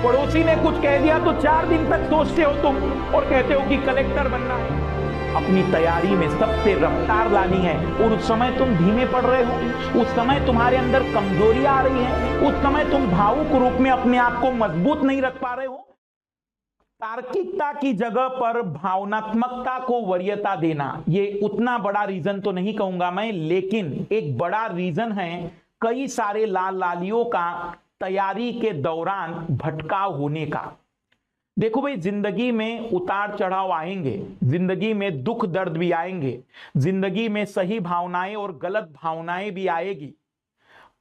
पड़ोसी ने कुछ कह दिया तो 4 दिन तक सोचते हो तुम और कहते हो कि कलेक्टर बनना है। अपनी तैयारी में सबसे रफ्तार लानी है और उस समय तुम धीमे पड़ रहे हो, उस समय तुम्हारे अंदर कमजोरी आ रही है, उस समय तुम भावुक रूप में अपने आप को मजबूत नहीं रख पा रहे हो। तार्किकता की जगह पर भावनात्मकता को वरीयता देना, ये उतना बड़ा रीजन तो नहीं कहूंगा मैं, लेकिन एक बड़ा रीजन है कई सारे लाल लालियों का तैयारी के दौरान भटकाव होने का। देखो भाई, जिंदगी में उतार चढ़ाव आएंगे, जिंदगी में दुख दर्द भी आएंगे, जिंदगी में सही भावनाएं और गलत भावनाएं भी आएगी,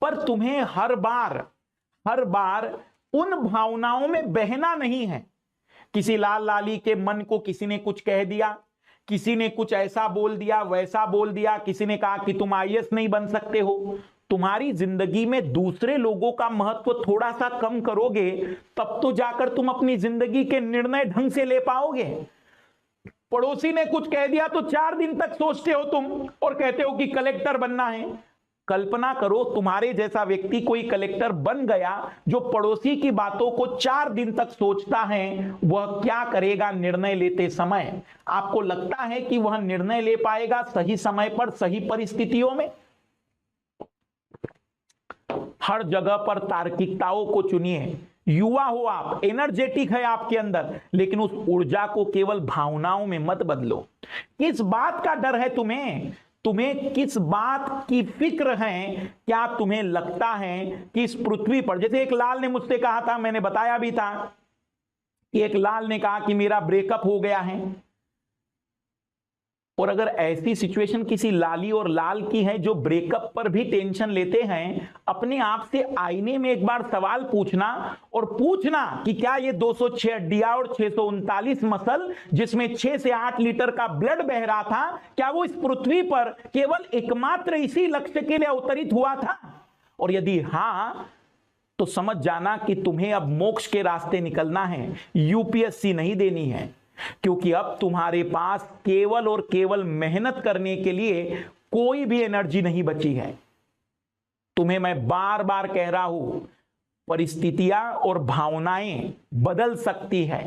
पर तुम्हें हर बार उन भावनाओं में बहना नहीं है। किसी लाल लाली के मन को किसी ने कुछ कह दिया, किसी ने कुछ ऐसा बोल दिया, वैसा बोल दिया, किसी ने कहा कि तुम आईएएस नहीं बन सकते हो। तुम्हारी जिंदगी में दूसरे लोगों का महत्व थोड़ा सा कम करोगे तब तो जाकर तुम अपनी जिंदगी के निर्णय ढंग से ले पाओगे। पड़ोसी ने कुछ कह दिया तो 4 दिन तक सोचते हो तुम और कहते हो कि कलेक्टर बनना है। कल्पना करो तुम्हारे जैसा व्यक्ति कोई कलेक्टर बन गया जो पड़ोसी की बातों को 4 दिन तक सोचता है, वह क्या करेगा निर्णय लेते समय? आपको लगता है कि वह निर्णय ले पाएगा सही समय पर, सही परिस्थितियों में? हर जगह पर तार्किकताओं को चुनिए। युवा हो आप, एनर्जेटिक है आपके अंदर, लेकिन उस ऊर्जा को केवल भावनाओं में मत बदलो। किस बात का डर है तुम्हें? तुम्हें किस बात की फिक्र है? क्या तुम्हें लगता है कि इस पृथ्वी पर, जैसे एक लाल ने मुझसे कहा था, मैंने बताया भी था कि एक लाल ने कहा कि मेरा ब्रेकअप हो गया है, और अगर ऐसी सिचुएशन किसी लाली और लाल की है जो ब्रेकअप पर भी टेंशन लेते हैं, अपने आप से आईने में एक बार सवाल पूछना और पूछना कि क्या ये 206 हड्डियां और 639 मसल, जिसमें 6 से 8 लीटर का ब्लड बह रहा था, क्या वो इस पृथ्वी पर केवल एकमात्र इसी लक्ष्य के लिए अवतरित हुआ था? और यदि हां, तो समझ जाना कि तुम्हें अब मोक्ष के रास्ते निकलना है, यूपीएससी नहीं देनी है, क्योंकि अब तुम्हारे पास केवल और केवल मेहनत करने के लिए कोई भी एनर्जी नहीं बची है। तुम्हें मैं बार बार कह रहा हूं, परिस्थितियां और भावनाएं बदल सकती है।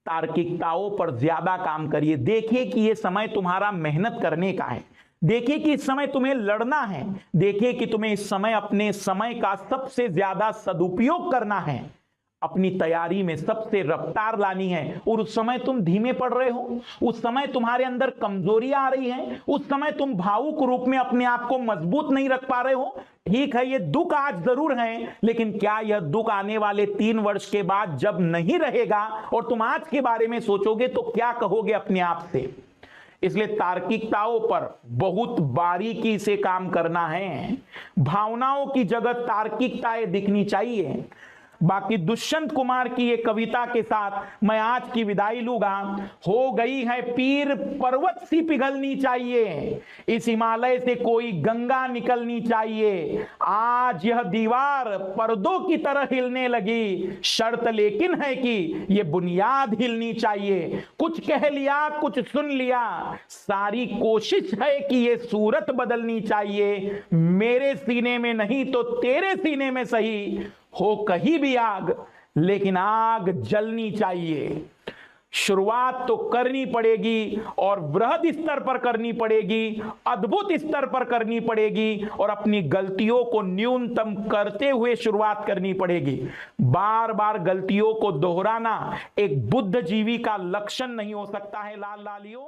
तार्किकताओं पर ज्यादा काम करिए। देखिए कि यह समय तुम्हारा मेहनत करने का है, देखिए कि इस समय तुम्हें लड़ना है, देखिए कि तुम्हें इस समय अपने समय का सबसे ज्यादा सदुपयोग करना है, अपनी तैयारी में सबसे रफ्तार लानी है। और उस समय तुम धीमे पड़ रहे हो, उस समय तुम्हारे अंदर कमजोरी आ रही है, उस समय तुम भावुक रूप में अपने आप को मजबूत नहीं रख पा रहे हो। ठीक है, ये दुख आज जरूर है, लेकिन क्या यह दुख आने वाले 3 वर्ष के बाद जब नहीं रहेगा और तुम आज के बारे में सोचोगे तो क्या कहोगे अपने आप से? इसलिए तार्किकताओं पर बहुत बारीकी से काम करना है। भावनाओं की जगह तार्किकताएं दिखनी चाहिए। बाकी दुष्यंत कुमार की ये कविता के साथ मैं आज की विदाई लूंगा। हो गई है पीर, पर्वत सी पिघलनी चाहिए, इस हिमालय से कोई गंगा निकलनी चाहिए। आज यह दीवार पर्दों की तरह हिलने लगी, शर्त लेकिन है कि ये बुनियाद हिलनी चाहिए। कुछ कह लिया, कुछ सुन लिया, सारी कोशिश है कि ये सूरत बदलनी चाहिए। मेरे सीने में नहीं तो तेरे सीने में सही, हो कहीं भी आग, लेकिन आग जलनी चाहिए। शुरुआत तो करनी पड़ेगी और वृहद स्तर पर करनी पड़ेगी, अद्भुत स्तर पर करनी पड़ेगी, और अपनी गलतियों को न्यूनतम करते हुए शुरुआत करनी पड़ेगी। बार बार गलतियों को दोहराना एक बुद्धिजीवी का लक्षण नहीं हो सकता है लाल लालियों।